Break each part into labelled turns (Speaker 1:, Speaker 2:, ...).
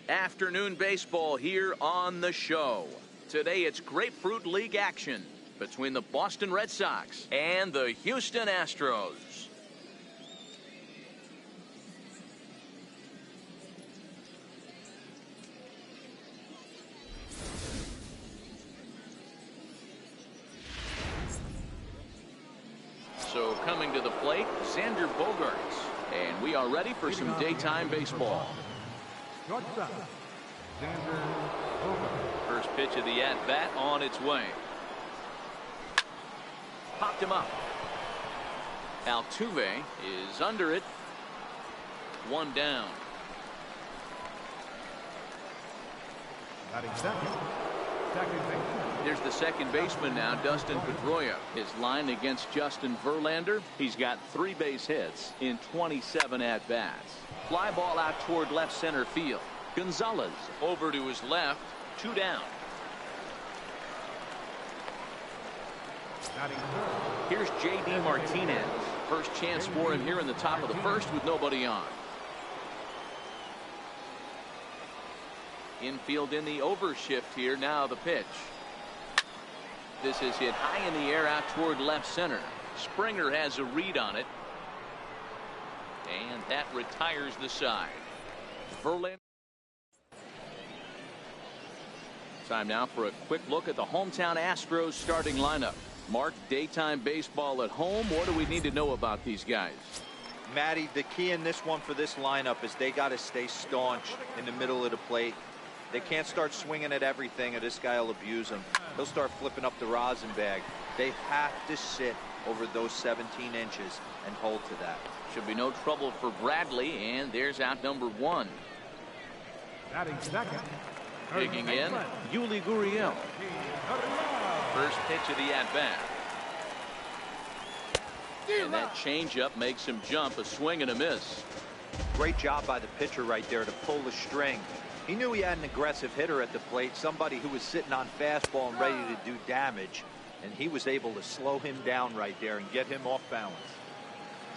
Speaker 1: Afternoon baseball here on the show. Today it's Grapefruit League action between the Boston Red Sox and the Houston Astros. So coming to the plate, Xander Bogaerts. And we are ready for some daytime baseball. First pitch of the at-bat on its way. Popped him up. Altuve is under it. One down. There's the second baseman now, Dustin Pedroia. His line against Justin Verlander. He's got 3 base hits in 27 at-bats. Fly ball out toward left center field. Gonzalez over to his left. 2 down. Here's J.D. Martinez. First chance for him here in the top of the first with nobody on. Infield in the overshift here. Now the pitch. This is hit high in the air out toward left center. Springer has a read on it. And that retires the side. Verlander. Time now for a quick look at the hometown Astros starting lineup. Mark, daytime baseball at home. What do we need to know about these guys?
Speaker 2: Matty, the key in this one for this lineup is they got to stay staunch in the middle of the plate. They can't start swinging at everything or this guy will abuse them. He'll start flipping up the rosin bag. They have to sit over those 17 inches and hold to that.
Speaker 1: Should be no trouble for Bradley, and there's out number 1.
Speaker 3: Batting second.
Speaker 1: Digging in, Yuli Gurriel. First pitch of the at-bat. And that changeup makes him jump. A swing and a miss.
Speaker 2: Great job by the pitcher right there to pull the string. He knew he had an aggressive hitter at the plate, somebody who was sitting on fastball and ready to do damage, and he was able to slow him down right there and get him off balance.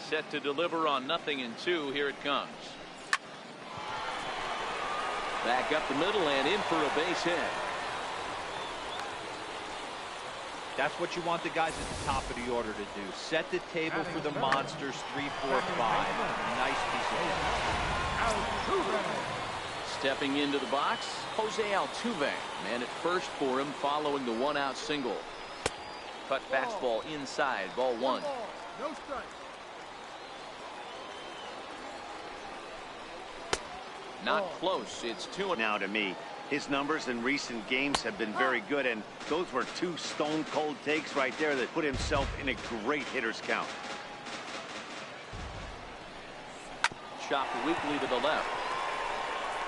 Speaker 1: Set to deliver on 0-2. Here it comes. Back up the middle and in for a base hit.
Speaker 2: That's what you want the guys at the top of the order to do. Set the table for the monsters. 3, 4, 5. Nice piece of work.
Speaker 1: Stepping into the box, Jose Altuve. Man at first for him following the 1-out single. Cut fastball inside. Ball 1.
Speaker 3: No strike.
Speaker 1: Not close. It's 2
Speaker 4: now. To me, his numbers in recent games have been very good, and those were 2 stone-cold takes right there that put himself in a great hitter's count.
Speaker 1: Chopped weakly to the left.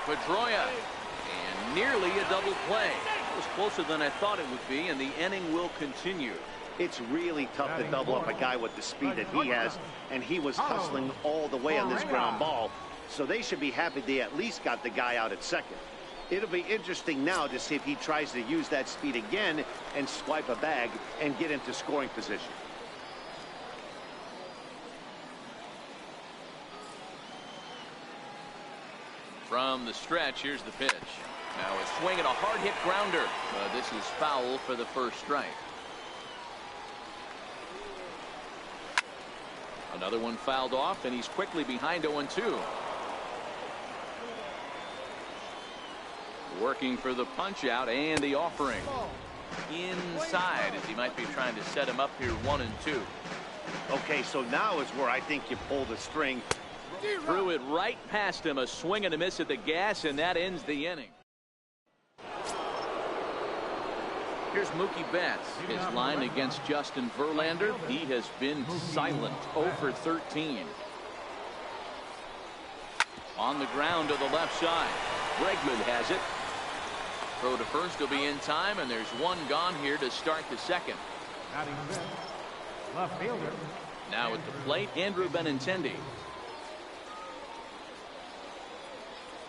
Speaker 1: Pedroia, and nearly a double play. It was closer than I thought it would be, and the inning will continue.
Speaker 4: It's really tough to double up a guy with the speed that he has, and he was hustling all the way on this ground ball. So they should be happy they at least got the guy out at second. It'll be interesting now to see if he tries to use that speed again and swipe a bag and get into scoring position.
Speaker 1: From the stretch, here's the pitch. Now a swing and a hard hit grounder. This is foul for the first strike. Another one fouled off, and he's quickly behind 0-2. Working for the punch out and the offering. Inside as he might be trying to set him up here 1-2.
Speaker 4: Okay, so now is where I think you pull the string.
Speaker 1: Threw it right past him. A swing and a miss at the gas, and that ends the inning. Here's Mookie Betts. His line against Justin Verlander. He has been silent. 0 for 13. On the ground to the left side. Bregman has it. Throw to first will be in time, and there's one gone here to start the second.
Speaker 3: Left fielder.
Speaker 1: Now at the plate, Andrew Benintendi.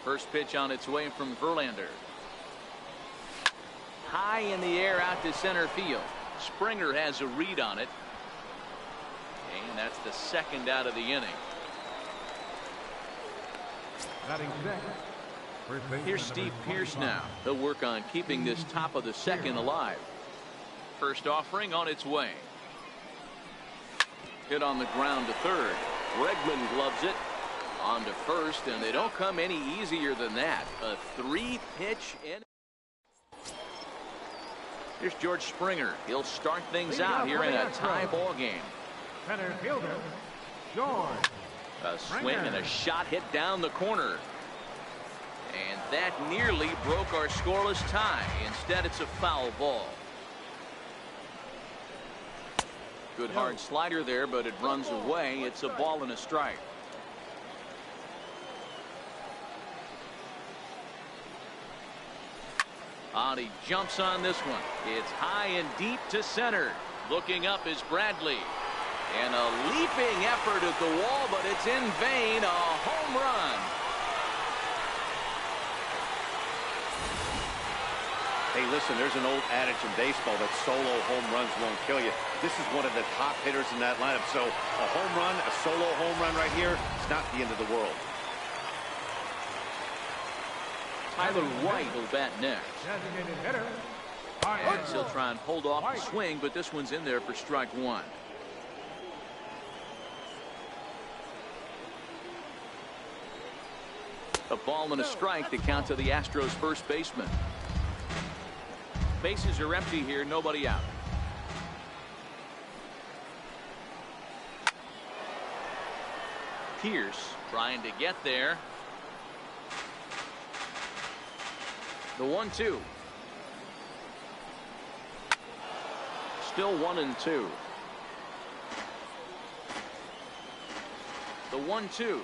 Speaker 1: First pitch on its way from Verlander. High in the air out to center field. Springer has a read on it. And that's the second out of the inning.
Speaker 3: Batting second,
Speaker 1: Here's Steve Pearce now. He'll work on keeping this top of the second alive. First offering on its way. Hit on the ground to third. Bregman gloves it. On to first, and they don't come any easier than that. A 3-pitch inning. Here's George Springer. He'll start things out here in a tie ball game.
Speaker 3: Center fielder, George.
Speaker 1: A swing and a shot hit down the corner. And that nearly broke our scoreless tie. Instead, it's a foul ball. Good hard slider there, but it runs away. It's a ball and a strike. He jumps on this one. It's high and deep to center. Looking up is Bradley. And a leaping effort at the wall, but it's in vain. A home run.
Speaker 4: Hey, listen, there's an old adage in baseball that solo home runs won't kill you. This is one of the top hitters in that lineup. So a home run, a solo home run right here, it's not the end of the world.
Speaker 1: Tyler White will bat next.
Speaker 3: Designated hitter.
Speaker 1: And he'll try and hold off the swing, but this one's in there for strike one. A ball and a strike to count to the Astros first baseman. Bases are empty here, nobody out. Pearce trying to get there. The 1-2. Still 1-2. The 1-2.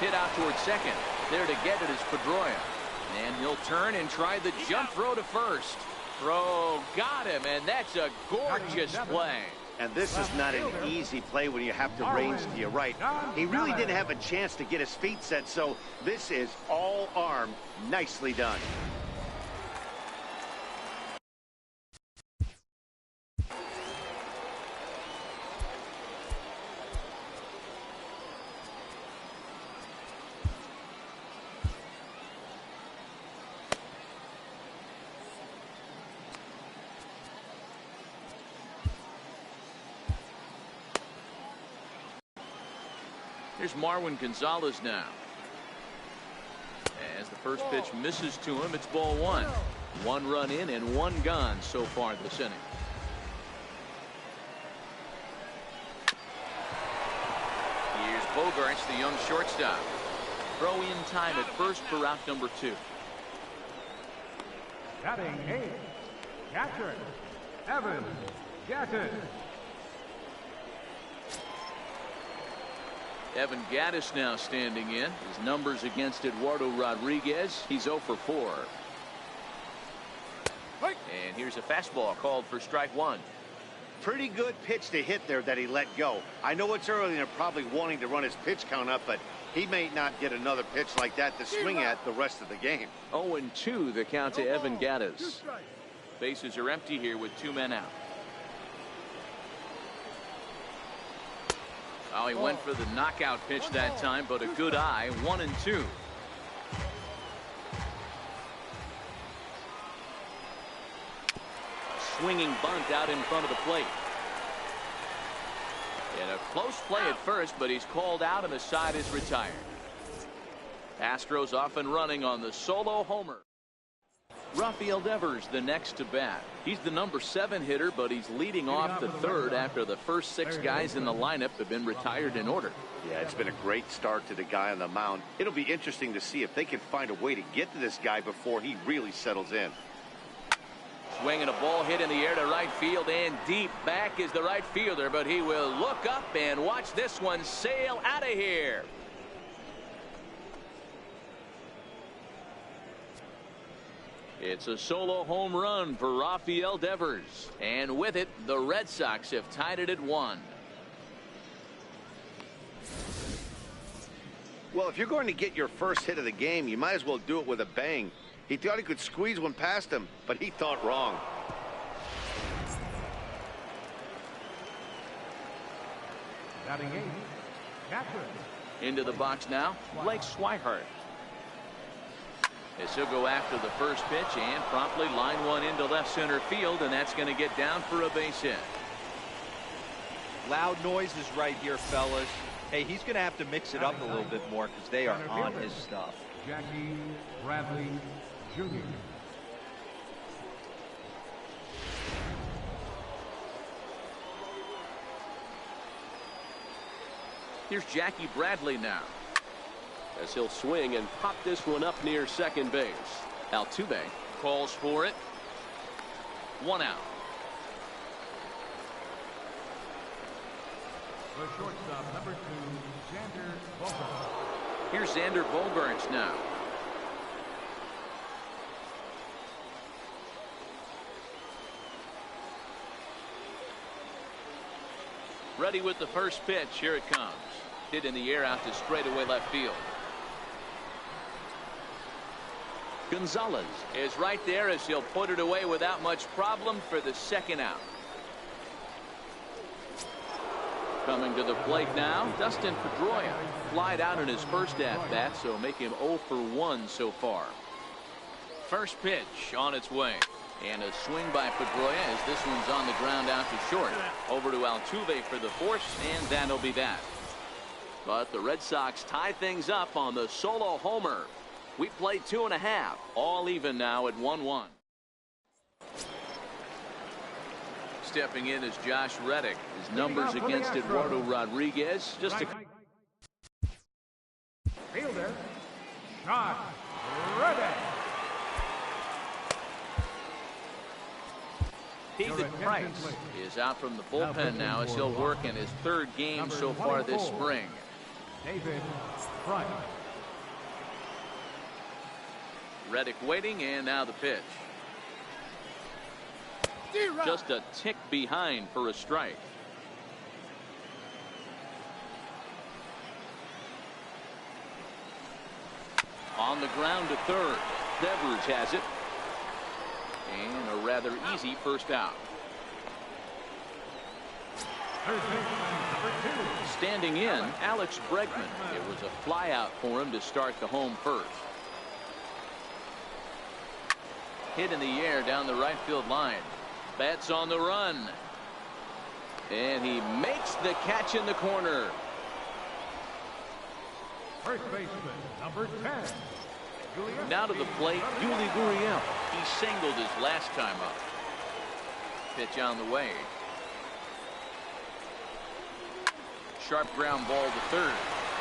Speaker 1: Hit out towards second. There to get it is Pedroia. And he'll turn and try the jump throw to first. Throw got him, and that's a gorgeous play.
Speaker 4: And this is not an easy play when you have to range to your right. He really didn't have a chance to get his feet set, so this is all arm. Nicely done.
Speaker 1: Here's Marwin Gonzalez now. As the first pitch misses to him, it's ball one. One run in and one gone so far this inning. Here's Bogarts, the young shortstop. Throw in time at first for out number 2.
Speaker 3: Batting 8. Catcher, Evan Gattis.
Speaker 1: Evan Gattis now standing in. His numbers against Eduardo Rodriguez. He's 0 for 4. And here's a fastball called for strike one.
Speaker 4: Pretty good pitch to hit there that he let go. I know it's early and they're probably wanting to run his pitch count up, but he may not get another pitch like that to swing at the rest of the game.
Speaker 1: 0-2 the count to Evan Gattis. Bases are empty here with 2 men out. Oh, he went for the knockout pitch that time, but a good eye. 1-2. Swinging bunt out in front of the plate. And a close play at first, but he's called out and the side is retired. Astros off and running on the solo homer. Rafael Devers the next to bat. He's the number 7 hitter, but he's leading off the third after the first 6 guys in the lineup have been retired in order.
Speaker 4: Yeah, it's been a great start to the guy on the mound. It'll be interesting to see if they can find a way to get to this guy before he really settles in.
Speaker 1: Swinging a ball hit in the air to right field, and deep back is the right fielder, but he will look up and watch this one sail out of here. It's a solo home run for Rafael Devers, and with it the Red Sox have tied it at 1.
Speaker 4: Well, if you're going to get your first hit of the game, you might as well do it with a bang. He thought he could squeeze one past him, but he thought wrong.
Speaker 3: Batting 8. Catcher,
Speaker 1: Into the box now, Blake Swihart. As he'll go after the first pitch and promptly line one into left center field, and that's going to get down for a base hit.
Speaker 2: Loud noises right here, fellas. Hey, he's going to have to mix it up a little bit more because they are on his stuff.
Speaker 3: Jackie Bradley Jr.
Speaker 1: Here's Jackie Bradley now, as he'll swing and pop this one up near second base. Altuve calls for it. 1 out.
Speaker 3: The shortstop, number 2, Xander Bogaerts.
Speaker 1: Here's Xander Bogaerts now. Ready with the first pitch. Here it comes. Hit in the air out to straightaway left field. Gonzalez is right there as he'll put it away without much problem for the second out. Coming to the plate now, Dustin Pedroia. Flied out in his first at-bat, so make him 0 for 1 so far. First pitch on its way. And a swing by Pedroia as this one's on the ground out to short. Over to Altuve for the force, and that'll be that. But the Red Sox tie things up on the solo homer. We played 2.5. All even now at 1-1. Stepping in is Josh Reddick. His numbers against Eduardo Rodriguez. Just a
Speaker 3: fielder, Josh Reddick.
Speaker 1: David Price is out from the bullpen now as he'll work in his 3rd game so far this spring.
Speaker 3: David Price.
Speaker 1: Reddick waiting, and now the pitch. Just a tick behind for a strike. On the ground to third. Devers has it. And a rather easy first out. Standing in, Alex Bregman. It was a fly out for him to start the home first. Hit in the air down the right field line. Bats on the run. And he makes the catch in the corner.
Speaker 3: First baseman, number 10.
Speaker 1: Now to the plate, Yuli Gurriel. He singled his last time up. Pitch on the way. Sharp ground ball to third.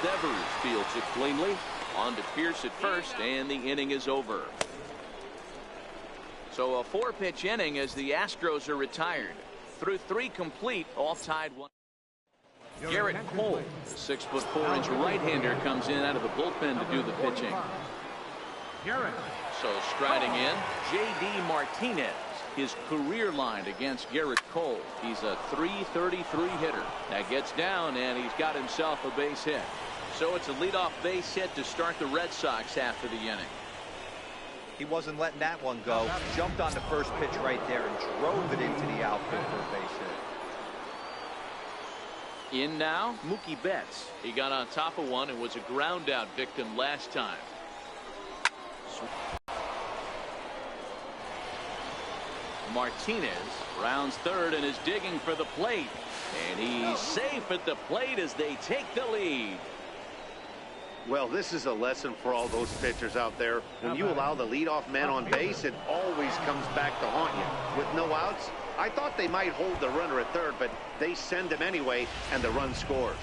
Speaker 1: Devers fields it cleanly. On to Pierce at first, and the inning is over. So a 4-pitch inning as the Astros are retired. Through 3 complete, all tied 1. Garrett Cole, the 6'4" right-hander, comes in out of the bullpen to do the pitching. So striding in, J.D. Martinez. His career line against Garrett Cole. He's a .333 hitter. That gets down, and he's got himself a base hit. So it's a leadoff base hit to start the Red Sox after the inning.
Speaker 2: He wasn't letting that one go. Jumped on the first pitch right there and drove it into the outfield for a base hit.
Speaker 1: In now, Mookie Betts. He got on top of one and was a ground out victim last time. Martinez rounds third and is digging for the plate. And he's safe at the plate as they take the lead.
Speaker 4: Well, this is a lesson for all those pitchers out there. When you allow the leadoff man on base, it always comes back to haunt you. With no outs, I thought they might hold the runner at third, but they send him anyway, and the run scores.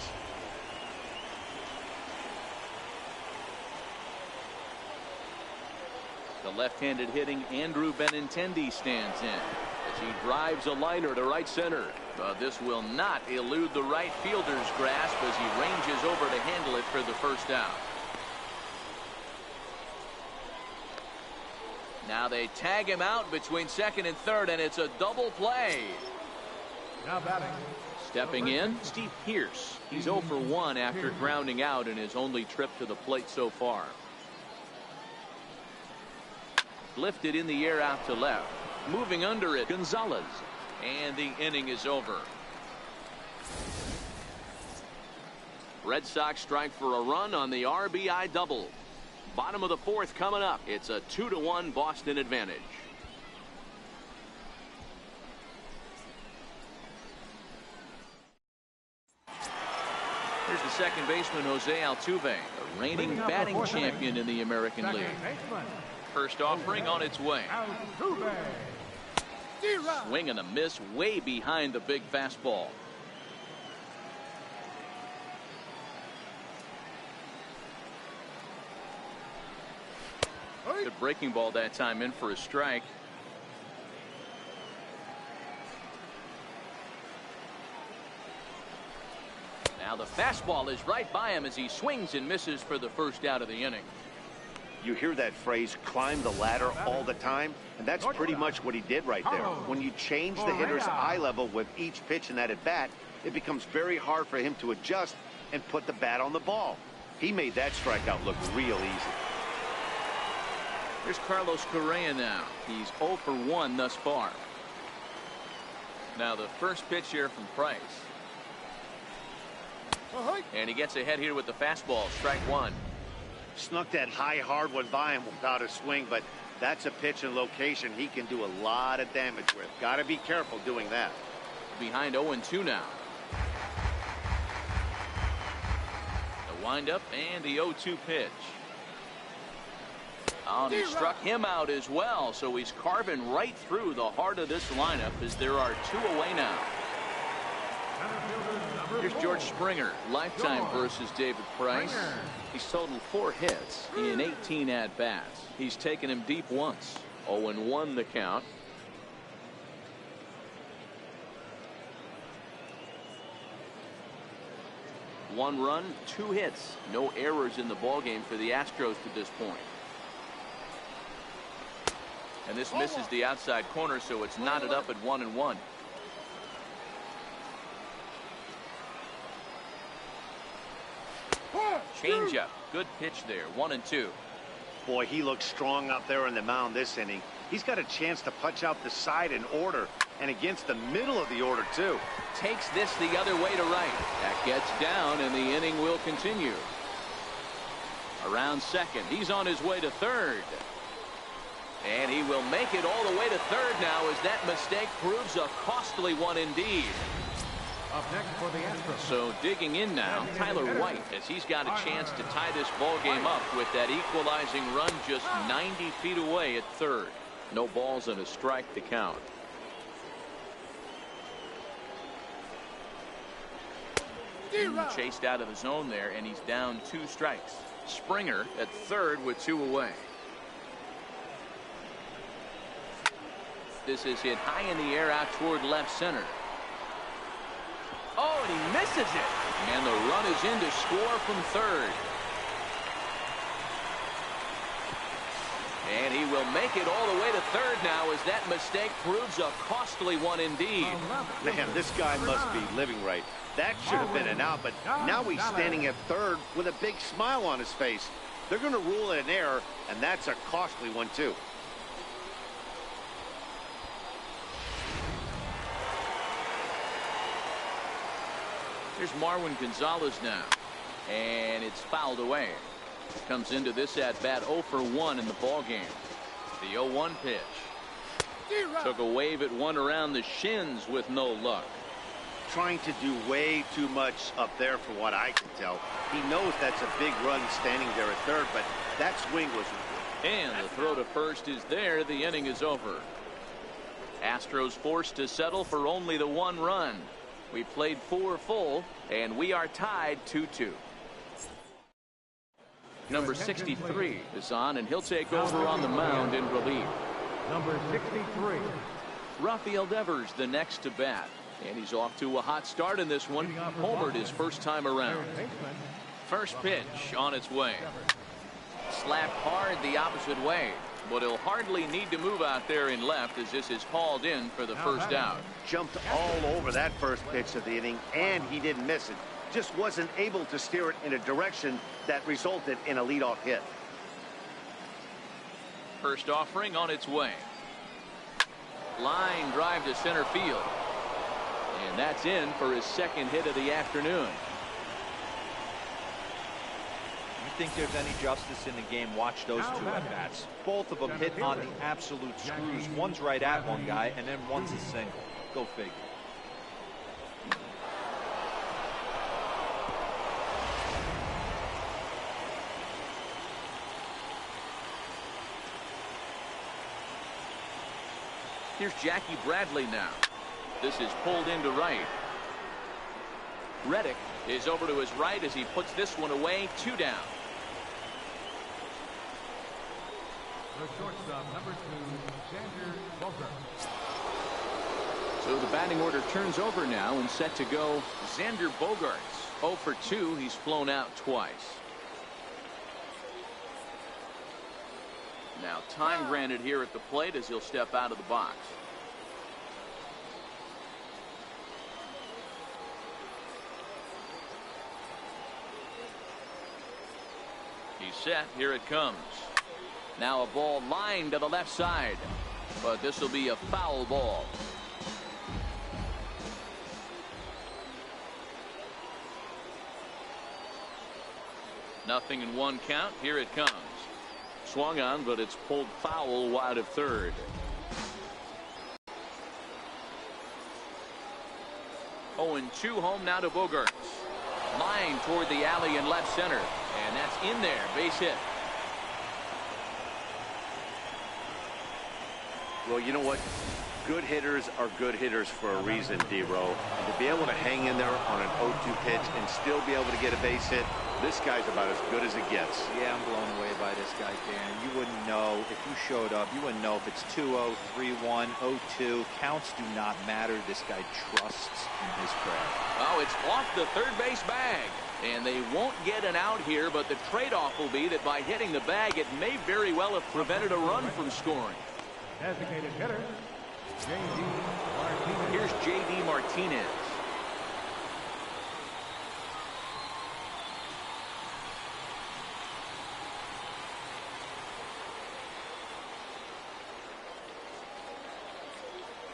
Speaker 1: The left-handed hitting Andrew Benintendi stands in as he drives a liner to right center. But this will not elude the right fielder's grasp as he ranges over to handle it for the first out. Now they tag him out between second and third, and it's a double play.
Speaker 3: Now batting.
Speaker 1: Stepping in, Steve Pearce. He's 0 for 1 after grounding out in his only trip to the plate so far. Lifted in the air out to left. Moving under it, Gonzalez. And the inning is over. Red Sox strike for a run on the RBI double. Bottom of the fourth coming up. It's a 2-1 Boston advantage. Here's the second baseman, Jose Altuve, the reigning batting champion in the American League. First offering on its way. Swing and a miss way behind the big fastball. Good breaking ball that time, in for a strike. Now the fastball is right by him as he swings and misses for the first out of the inning.
Speaker 4: You hear that phrase, climb the ladder, all the time, and that's pretty much what he did right there. When you change the hitter's eye level with each pitch in that at bat, it becomes very hard for him to adjust and put the bat on the ball. He made that strikeout look real easy.
Speaker 1: Here's Carlos Correa now. He's 0 for 1 thus far. Now the first pitch here from Price. And he gets ahead here with the fastball. Strike one.
Speaker 4: Snuck that high hard one by him without a swing, but that's a pitch and location he can do a lot of damage with. Got to be careful doing that.
Speaker 1: Behind 0-2 now. The windup and the 0-2 pitch. Oh, and he struck him out as well, so he's carving right through the heart of this lineup as there are 2 away now. Here's George Springer, lifetime versus David Price. He's totaled 4 hits in 18 at-bats. He's taken him deep once. 0-1 the count. One run, 2 hits. No errors in the ballgame for the Astros to this point. And this misses the outside corner, so it's knotted up at 1-1. Changeup. Good pitch there. 1-2.
Speaker 4: Boy, he looks strong out there on the mound this inning. He's got a chance to punch out the side in order, and against the middle of the order, too.
Speaker 1: Takes this the other way to right. That gets down, and the inning will continue. Around second. He's on his way to third. And he will make it all the way to third now as that mistake proves a costly one indeed.
Speaker 3: Up next for the Astros.
Speaker 1: So digging in now, Tyler White, as he's got a chance to tie this ball game up with that equalizing run just 90 feet away at third. No balls and a strike to count. Chased out of the zone there, and he's down 2 strikes. Springer at third with 2 away. This is hit high in the air out toward left center. Oh, and he misses it. And the run is in to score from third. And he will make it all the way to third now as that mistake proves a costly one indeed.
Speaker 4: Man, this guy must be living right. That should have been an out, but now he's standing at third with a big smile on his face. They're going to rule it an error, and that's a costly one, too.
Speaker 1: Here's Marwin Gonzalez now, and it's fouled away. Comes into this at bat 0 for 1 in the ball game. The 0-1 pitch. Took a wave at one around the shins with no luck.
Speaker 4: Trying to do way too much up there for what I can tell. He knows that's a big run standing there at third, but that swing was...
Speaker 1: And the throw to first is there. The inning is over. Astros forced to settle for only the 1 run. We played 4 full, and we are tied 2-2. Number 63 is on, and he'll take over on the mound in relief.
Speaker 3: Number 63.
Speaker 1: Rafael Devers the next to bat, and he's off to a hot start in this one. Homered his first time around. First pitch on its way. Slapped hard the opposite way, but he'll hardly need to move out there in left as this is hauled in for the first out.
Speaker 4: Jumped all over that first pitch of the inning, and he didn't miss it. Just wasn't able to steer it in a direction that resulted in a leadoff hit.
Speaker 1: First offering on its way. Line drive to center field. And that's in for his second hit of the afternoon.
Speaker 2: think there's any justice in the game, watch those two at-bats. Both of them hit on the absolute screws. One's right at one guy, and then one's a single. Go figure.
Speaker 1: Here's Jackie Bradley now. This is pulled into right. Reddick is over to his right as he puts this one away. 2 down.
Speaker 3: The shortstop, number 2, Xander Bogaerts.
Speaker 1: So the batting order turns over now and set to go Xander Bogaerts. 0 for 2. He's flown out twice. Now time granted here at the plate as he'll step out of the box. He's set. Here it comes. Now a ball lined to the left side, but this will be a foul ball. Nothing in 1 count. Here it comes. Swung on, but it's pulled foul wide of third. Oh, and 2 home now to Bogaerts. Line toward the alley in left center, and that's in there. Base hit.
Speaker 4: Well, you know what? Good hitters are good hitters for a reason, D-Row. And to be able to hang in there on an 0-2 pitch and still be able to get a base hit, this guy's about as good as it gets.
Speaker 2: Yeah, I'm blown away by this guy, Dan. You wouldn't know if you showed up. You wouldn't know if it's 2-0, 3-1, 0-2. Counts do not matter. This guy trusts in his craft.
Speaker 1: Oh, it's off the third base bag. And they won't get an out here, but the trade-off will be that by hitting the bag, it may very well have prevented a run from scoring.
Speaker 3: Designated hitter, J.D. Martinez.
Speaker 1: Here's J.D. Martinez.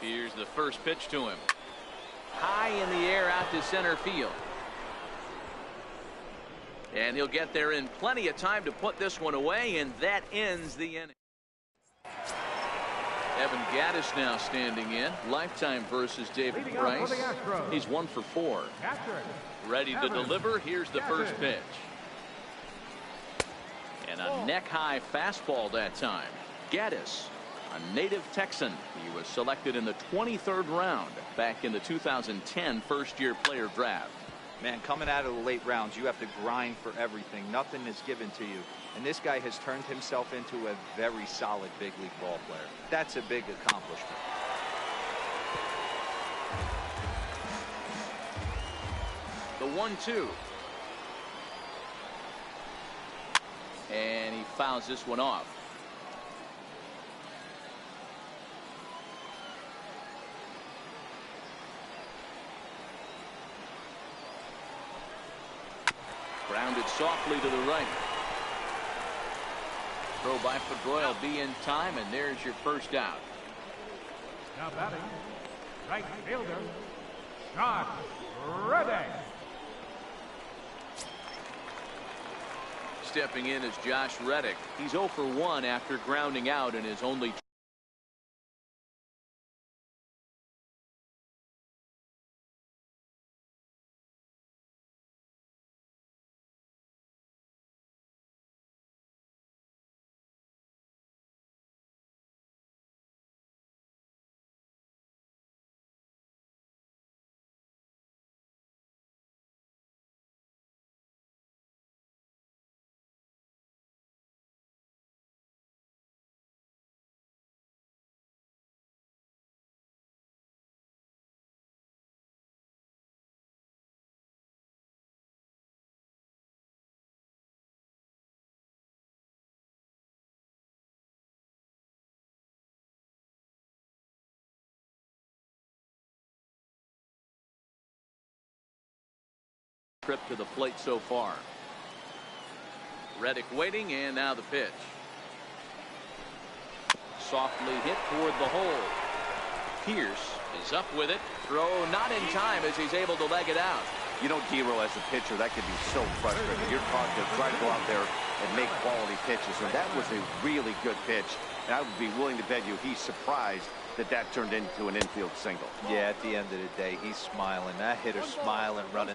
Speaker 1: Here's the first pitch to him. High in the air out to center field. And he'll get there in plenty of time to put this one away, and that ends the inning. Evan Gattis now standing in. Lifetime versus David Price. He's 1 for 4. Ready to deliver. Here's the first pitch. And a neck-high fastball that time. Gattis, a native Texan. He was selected in the 23rd round back in the 2010 first-year player draft.
Speaker 2: Man, coming out of the late rounds, you have to grind for everything. Nothing is given to you. And this guy has turned himself into a very solid big league ball player. That's a big accomplishment.
Speaker 1: The 1-2. And he fouls this one off. Grounded softly to the right. Throw by Pedroia will be in time, and there's your first out.
Speaker 3: Now batting, right fielder, Josh Reddick.
Speaker 1: Stepping in is Josh Reddick. He's 0 for 1 after grounding out in his only trip to the plate so far. Reddick waiting, and now the pitch. Softly hit toward the hole. Pierce is up with it. Throw not in time as he's able to leg it out.
Speaker 4: You know, D-Roll, as a pitcher, that could be so frustrating. You're taught to try to go out there and make quality pitches, and that was a really good pitch. And I would be willing to bet you he's surprised that that turned into an infield single.
Speaker 2: Yeah, at the end of the day, he's smiling. That hitter's smiling, running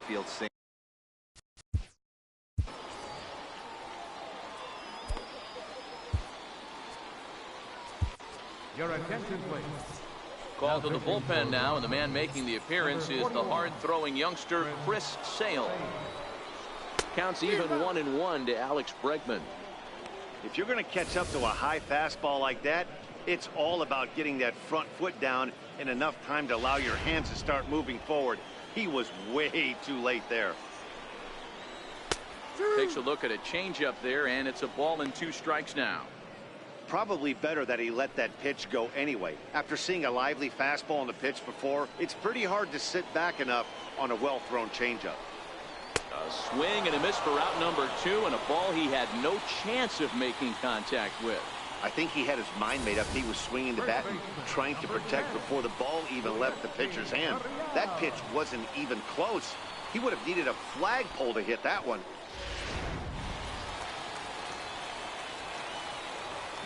Speaker 2: field single.
Speaker 3: Your attention, please.
Speaker 1: Called to the bullpen now, and the man making the appearance is the hard-throwing youngster Chris Sale. Counts even 1-1 to Alex Bregman.
Speaker 4: If you're going to catch up to a high fastball like that, it's all about getting that front foot down in enough time to allow your hands to start moving forward. He was way too late there.
Speaker 1: Takes a look at a changeup there, and it's a ball and 2 strikes now.
Speaker 4: Probably better that he let that pitch go anyway. After seeing a lively fastball on the pitch before, it's pretty hard to sit back enough on a well-thrown changeup.
Speaker 1: A swing and a miss for out number 2, and a ball he had no chance of making contact with.
Speaker 4: I think he had his mind made up. He was swinging the bat and trying to protect before the ball even left the pitcher's hand. That pitch wasn't even close. He would have needed a flagpole to hit that one.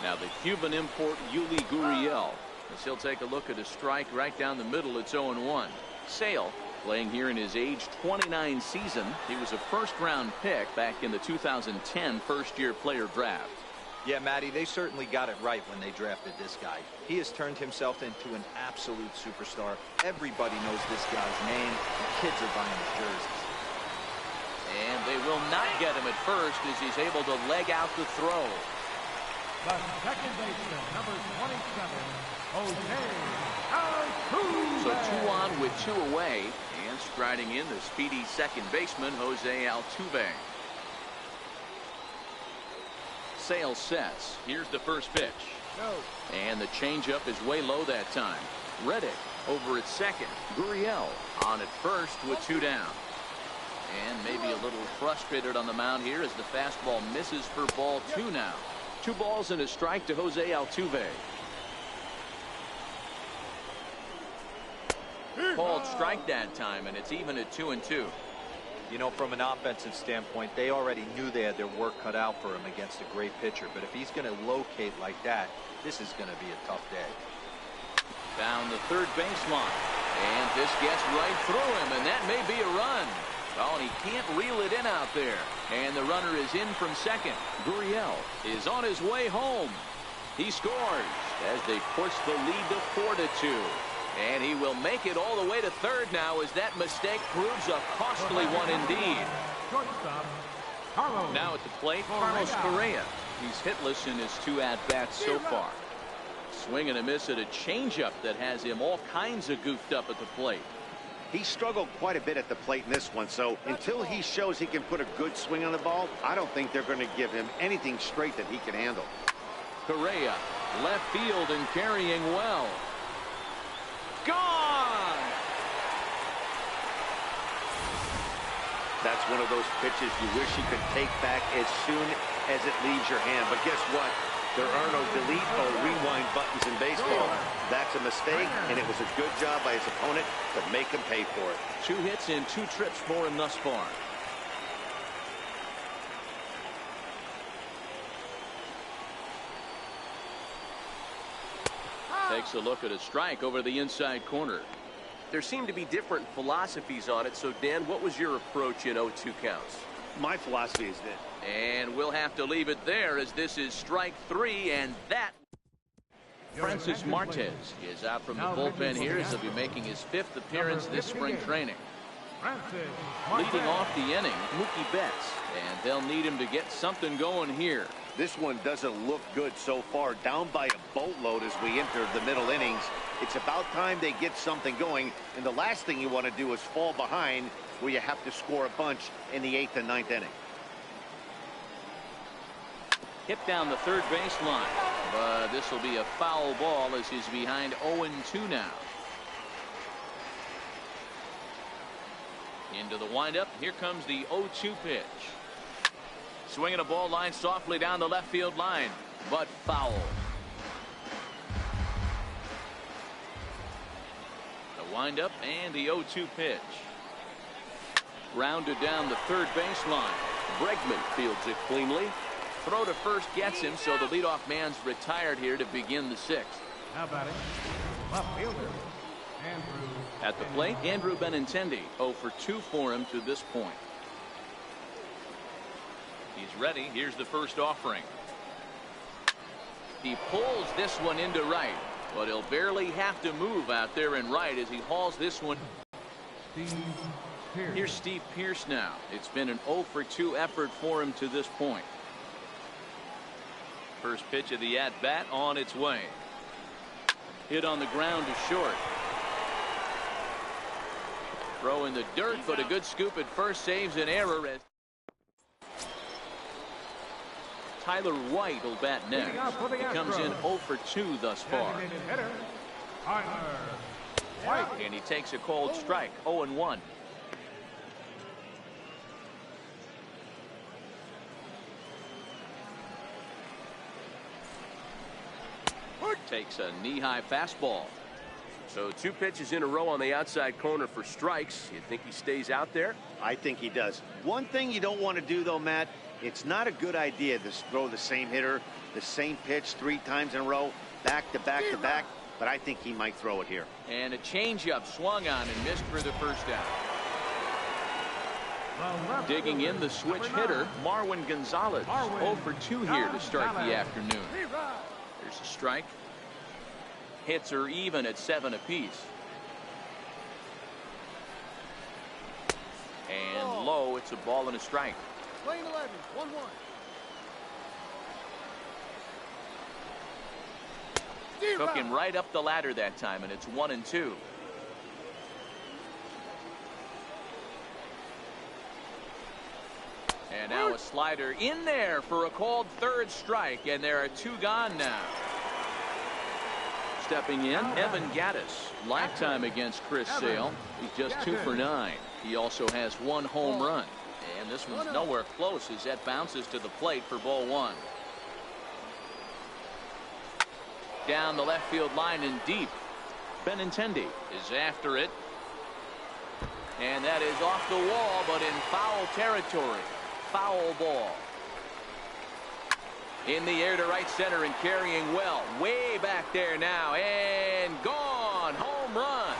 Speaker 1: Now the Cuban import Yuli Gurriel, as he'll take a look at a strike right down the middle. It's 0-1. Sale playing here in his age 29 season. He was a first-round pick back in the 2010 first-year player draft.
Speaker 2: Yeah, Matty, they certainly got it right when they drafted this guy. He has turned himself into an absolute superstar. Everybody knows this guy's name, and kids are buying his jerseys.
Speaker 1: And they will not get him at first as he's able to leg out the throw.
Speaker 3: The second baseman, number 27, Jose Altuve.
Speaker 1: So 2 on with 2 away, and striding in the speedy second baseman, Jose Altuve. Sale sets. Here's the first pitch. And the changeup is way low that time. Reddick over at second. Gurriel on at first with 2 down. And maybe a little frustrated on the mound here as the fastball misses for ball 2 now. 2 balls and a strike to Jose Altuve. Called strike that time, and it's even at 2-2.
Speaker 2: You know, from an offensive standpoint, they already knew they had their work cut out for him against a great pitcher. But if he's going to locate like that, this is going to be a tough day.
Speaker 1: Down the third baseline. And this gets right through him, and that may be a run. Oh, and he can't reel it in out there. And the runner is in from second. Gurriel is on his way home. He scores as they push the lead to 4-2. And he will make it all the way to third now as that mistake proves a costly one indeed.
Speaker 3: Shortstop, Carlos.
Speaker 1: Now at the plate, Carlos Correa. He's hitless in his 2 at-bats so far. Swing and a miss at a changeup that has him all kinds of goofed up at the plate.
Speaker 4: He struggled quite a bit at the plate in this one, so until he shows he can put a good swing on the ball, I don't think they're going to give him anything straight that he can handle.
Speaker 1: Correa, left field and carrying well. Gone!
Speaker 4: That's one of those pitches you wish you could take back as soon as it leaves your hand. But guess what? There are no delete or rewind buttons in baseball. That's a mistake, and it was a good job by his opponent to make him pay for it.
Speaker 1: 2 hits and 2 trips for him thus far. Takes a look at a strike over the inside corner.
Speaker 5: There seem to be different philosophies on it. So, Dan, what was your approach in 0-2 counts?
Speaker 4: My philosophy is that.
Speaker 1: And we'll have to leave it there as this is strike 3, and that. Francis Martez is out from the bullpen here as he'll be making his 5th appearance this spring training. Leading off the inning, Mookie Betts, and they'll need him to get something going here.
Speaker 4: This one doesn't look good so far, down by a boatload as we enter the middle innings. It's about time they get something going, and the last thing you want to do is fall behind where you have to score a bunch in the 8th and 9th inning.
Speaker 1: Hit down the third baseline, but this will be a foul ball as he's behind 0-2 now. Into the windup. Here comes the 0-2 pitch. Swinging a ball line softly down the left field line, but foul. windup and the 0-2 pitch. Grounded down the third baseline.
Speaker 5: Bregman fields it cleanly.
Speaker 1: Throw to first gets him, so the leadoff man's retired here to begin the sixth.
Speaker 3: Now batting, left fielder, Andrew.
Speaker 1: At the plate, Andrew Benintendi, 0 for 2 for him to this point. He's ready. Here's the first offering. He pulls this one into right, but he'll barely have to move out there in right as he hauls this one. Here's Steve Pearce now. It's been an 0 for 2 effort for him to this point. First pitch of the at-bat on its way. Hit on the ground to short. Throw in the dirt, but a good scoop at first saves an error as Tyler White will bat next. He comes in 0 for 2 thus far. And he takes a cold strike, 0-1. Takes a knee-high fastball.
Speaker 5: So 2 pitches in a row on the outside corner for strikes. You think he stays out there?
Speaker 4: I think he does. One thing you don't want to do, though, Matt, it's not a good idea to throw the same hitter, the same pitch 3 times in a row, back to back to back, but I think he might throw it here.
Speaker 1: And a changeup swung on and missed for the first out. Digging in the switch hitter, Marwin Gonzalez, 0 for 2 here to start the afternoon. There's a strike. Hits are even at 7 apiece. And low, it's a ball and a strike.
Speaker 6: Lane 11, 1-1.
Speaker 1: Took him right up the ladder that time, and it's 1-2. And now a slider in there for a called third strike, and there are 2 gone now. Stepping in, Evan Gattis, lifetime against Chris Sale. He's just 2 for 9. He also has 1 home run. And this one's nowhere close as that bounces to the plate for ball 1. Down the left field line and deep. Benintendi is after it. And that is off the wall, but in foul territory. Foul ball. In the air to right center and carrying well. Way back there now. And gone. Home run.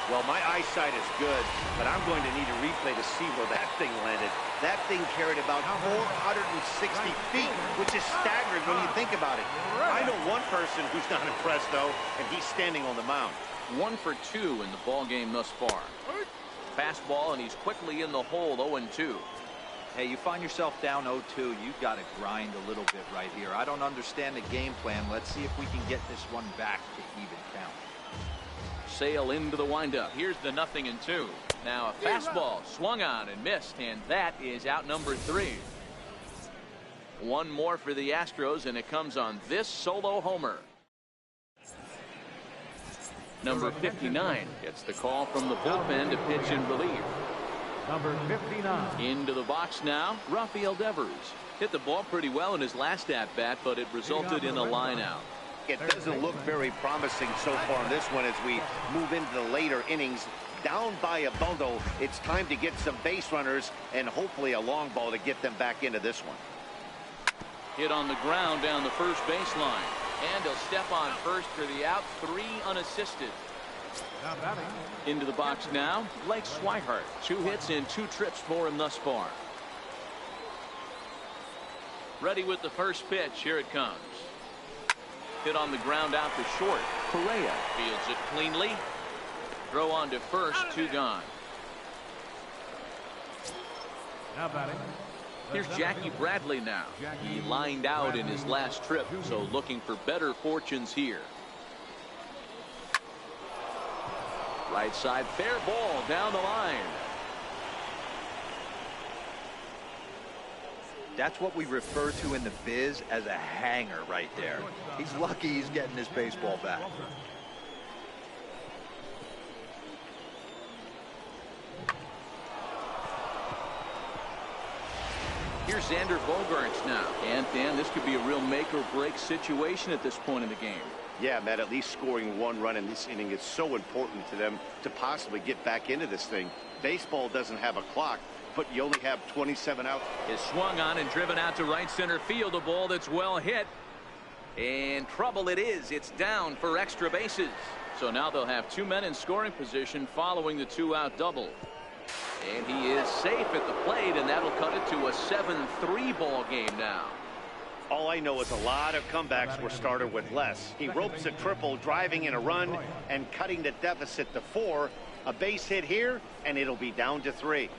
Speaker 4: Well, my eyesight is good, but I'm going to need a replay to see where that thing landed. That thing carried about 460 feet, which is staggering when you think about it. I know one person who's not impressed, though, and he's standing on the mound.
Speaker 1: 1 for 2 in the ball game thus far. Fastball, and he's quickly in the hole, 0-2.
Speaker 2: Hey, you find yourself down 0-2, you've got to grind a little bit right here. I don't understand the game plan. Let's see if we can get this one back to even count.
Speaker 1: Sale into the windup. Here's the 0-2. Now a fastball swung on and missed, and that is out number 3. 1 more for the Astros, and it comes on this solo homer. Number 59 gets the call from the bullpen to pitch in relief.
Speaker 3: Number 59.
Speaker 1: Into the box now, Rafael Devers. Hit the ball pretty well in his last at-bat, but it resulted in a line-out.
Speaker 4: It doesn't look very promising so far in this one as we move into the later innings. Down by a bundle, it's time to get some base runners and hopefully a long ball to get them back into this one.
Speaker 1: Hit on the ground down the first baseline. And he'll step on first for the out, 3 unassisted. Into the box now, Blake Swihart. 2 hits and 2 trips for him thus far. Ready with the first pitch. Here it comes. Hit on the ground out to short. Correa fields it cleanly. Throw on to first, 2 gone.
Speaker 3: Now batting.
Speaker 1: Here's Jackie Bradley now. He lined out in his last trip, so looking for better fortunes here. Right side, fair ball down the line.
Speaker 2: That's what we refer to in the biz as a hanger right there. He's lucky he's getting his baseball back.
Speaker 1: Here's Xander Bogaerts now. And Dan, this could be a real make or break situation at this point in the game.
Speaker 4: Yeah, Matt, at least scoring 1 run in this inning is so important to them to possibly get back into this thing. Baseball doesn't have a clock, but you only have 27 outs.
Speaker 1: Is swung on and driven out to right center field. A ball that's well hit. And trouble it is. It's down for extra bases. So now they'll have 2 men in scoring position following the 2-out double. And he is safe at the plate, and that'll cut it to a 7-3 ball game now.
Speaker 4: All I know is a lot of comebacks were started with less. He ropes a triple, driving in a run and cutting the deficit to 4. A base hit here, and it'll be down to 3.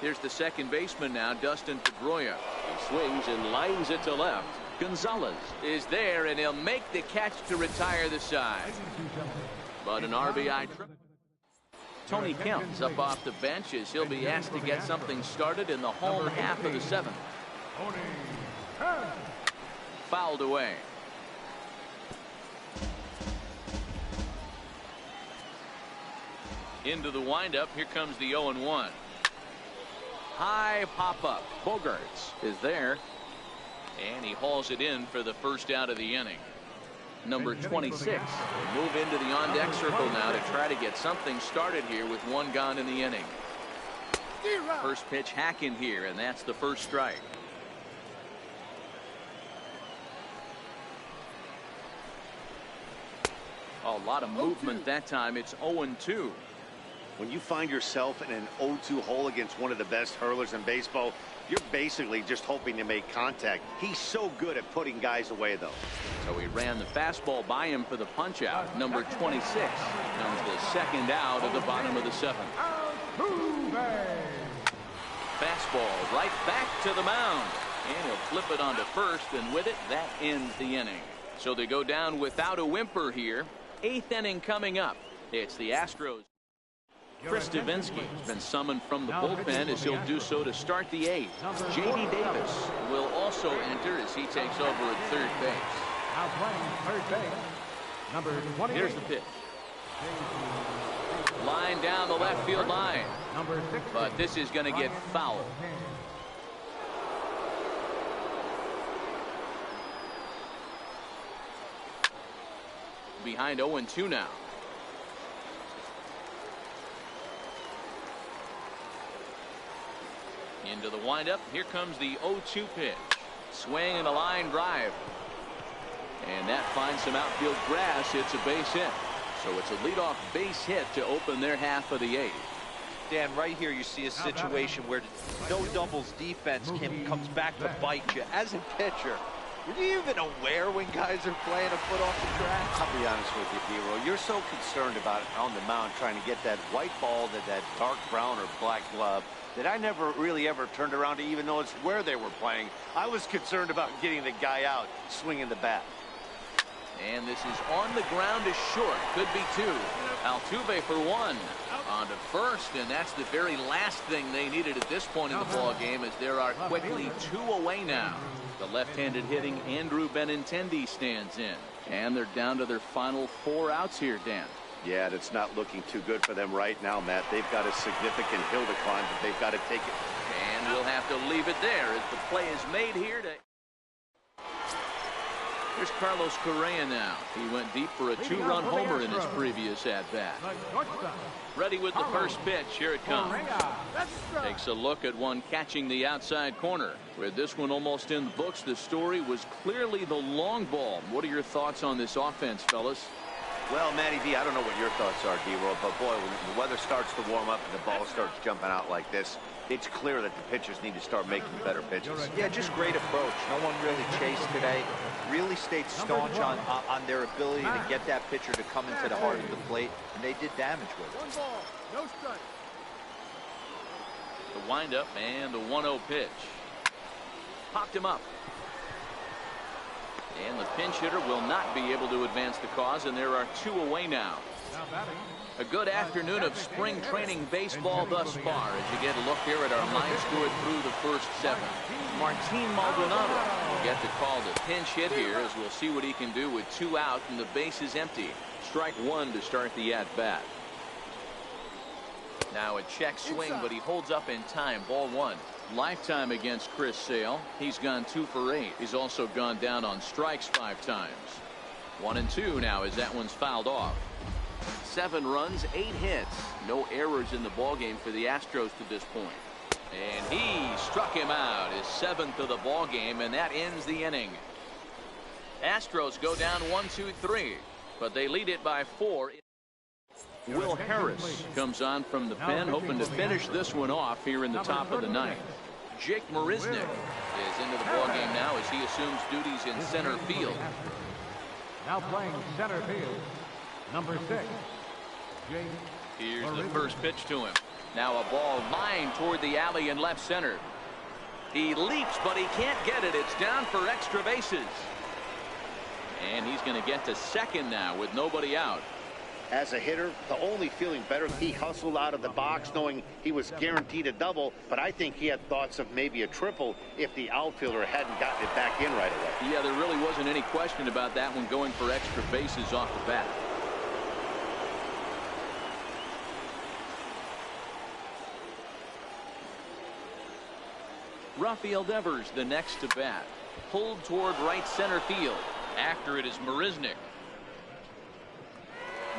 Speaker 1: Here's the second baseman now, Dustin Pedroia. He swings and lines it to left. Gonzalez is there, and he'll make the catch to retire the side. But an RBI trip. Tony Kemp's up off the bench as he'll be asked to get something started in the home half of the 7th. Fouled away. Into the windup. Here comes the 0-1. High pop-up. Bogarts is there. And he hauls it in for the first out of the inning. Number 26 will move into the on-deck circle now to try to get something started here with 1 gone in the inning. First pitch hack in here, and that's the first strike. A lot of movement that time. It's 0-2.
Speaker 4: When you find yourself in an 0-2 hole against one of the best hurlers in baseball, you're basically just hoping to make contact. He's so good at putting guys away, though.
Speaker 1: So he ran the fastball by him for the punch-out. Number 26 comes the second out of the bottom of the 7th. Fastball right back to the mound. And he'll flip it onto first, and with it, that ends the inning. So they go down without a whimper here. 8th inning coming up. It's the Astros. Chris Davinsky has been summoned from the bullpen as he'll do so to start the 8th. J.D. Davis will also enter as he takes over at third base.
Speaker 3: Now playing third base, number 28.
Speaker 1: Here's the pitch. Line down the left field line.
Speaker 3: Number 6.
Speaker 1: But this is going to get fouled. Behind 0-2 now. Into the windup. Here comes the 0-2 pitch. Swing and a line drive. And that finds some outfield grass. It's a base hit. So it's a leadoff base hit to open their half of the 8th.
Speaker 2: Dan, right here you see a situation where no doubles defense comes back to bite you. As a pitcher, were you even aware when guys are playing a foot off the track?
Speaker 4: I'll be honest with you, D-Roll. You're so concerned about it on the mound trying to get that white ball to that dark brown or black glove that I never really ever turned around to even notice where they were playing. I was concerned about getting the guy out swinging the bat.
Speaker 1: And this is on the ground is short. Could be 2. Altuve for 1. On to first, and that's the very last thing they needed at this point in the ball game, as there are quickly 2 away now. The left-handed hitting Andrew Benintendi stands in, and they're down to their final 4 outs here, Dan.
Speaker 4: Yeah, it's not looking too good for them right now, Matt. They've got a significant hill to climb, but they've got to take it.
Speaker 1: And we'll have to leave it there as the play is made here. Here's Carlos Correa now. He went deep for a 2-run homer in his previous at-bat. Ready with the first pitch. Here it comes. Takes a look at one catching the outside corner. With this one almost in the books, the story was clearly the long ball. What are your thoughts on this offense, fellas?
Speaker 4: Well, Matty V, I don't know what your thoughts are, D-Roll, but boy, when the weather starts to warm up and the ball starts jumping out like this, it's clear that the pitchers need to start making better pitches.
Speaker 2: Yeah, just great approach. No one really chased today. Really stayed staunch on their ability to get that pitcher to come into the heart of the plate, and they did damage with it.
Speaker 6: 1 ball, no strike.
Speaker 1: The windup and the 1-0 pitch. Popped him up. And the pinch hitter will not be able to advance the cause, and there are 2 away now. A good afternoon of spring training baseball thus far as you get a look here at our line scored through the first 7. Martin Maldonado will get the call to pinch hit here, as we'll see what he can do with 2 out and the base is empty. Strike 1 to start the at-bat. Now a check swing, but he holds up in time. Ball one. Lifetime against Chris Sale. He's gone 2 for 8. He's also gone down on strikes 5 times. 1-2 now as that one's fouled off. 7 runs, 8 hits. No errors in the ballgame for the Astros to this point. And he struck him out, his 7th of the ballgame, and that ends the inning. Astros go down 1-2-3, but they lead it by 4. Will Harris comes on from the pen, hoping to finish this one off here in the top of the 9th. Jake Marisnick is into the ballgame now as he assumes duties in center field.
Speaker 3: Now playing center field, number 6.
Speaker 1: Here's the first pitch to him. Now a ball lined toward the alley in left center. He leaps, but he can't get it. It's down for extra bases. And he's going to get to second now with nobody out.
Speaker 4: As a hitter, the only feeling better, he hustled out of the box knowing he was guaranteed a double, but I think he had thoughts of maybe a triple if the outfielder hadn't gotten it back in right away.
Speaker 1: Yeah, there really wasn't any question about that one, going for extra bases off the bat. Rafael Devers, the next to bat. Pulled toward right center field. After it is Marisnick.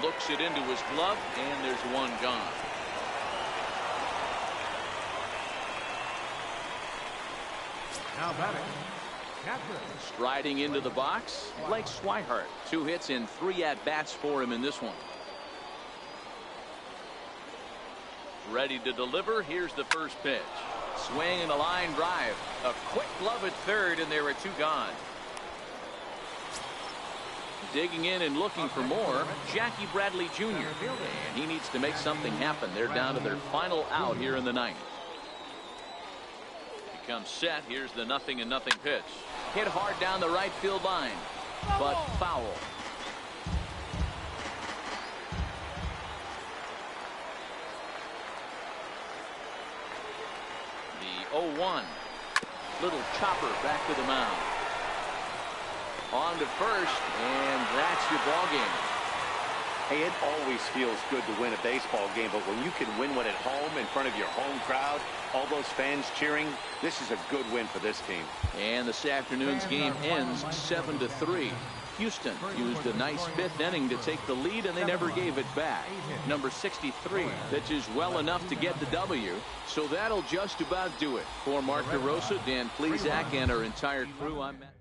Speaker 1: Looks it into his glove, and there's one gone.
Speaker 3: Now batting, catcher.
Speaker 1: Striding into the box, Blake Swihart. 2 hits and 3 at-bats for him in this one. Ready to deliver. Here's the first pitch. Swing and a line drive. A quick glove at third, and there are 2 gone. Digging in and looking for more, Jackie Bradley Jr. And he needs to make something happen. They're down to their final out here in the 9th. He comes set. Here's the 0-0 pitch. Hit hard down the right field line, but foul. The 0-1. Little chopper back to the mound. On to first, and that's your ball game.
Speaker 4: Hey, it always feels good to win a baseball game, but when you can win one at home in front of your home crowd, all those fans cheering, this is a good win for this team.
Speaker 1: And this afternoon's game ends 7-3. Houston used a nice 5th inning to take the lead, and they never gave it back. Number 63 pitches well enough to get the W, so that'll just about do it. For Mark DeRosa, Dan Plesac, and our entire crew, I'm Matt.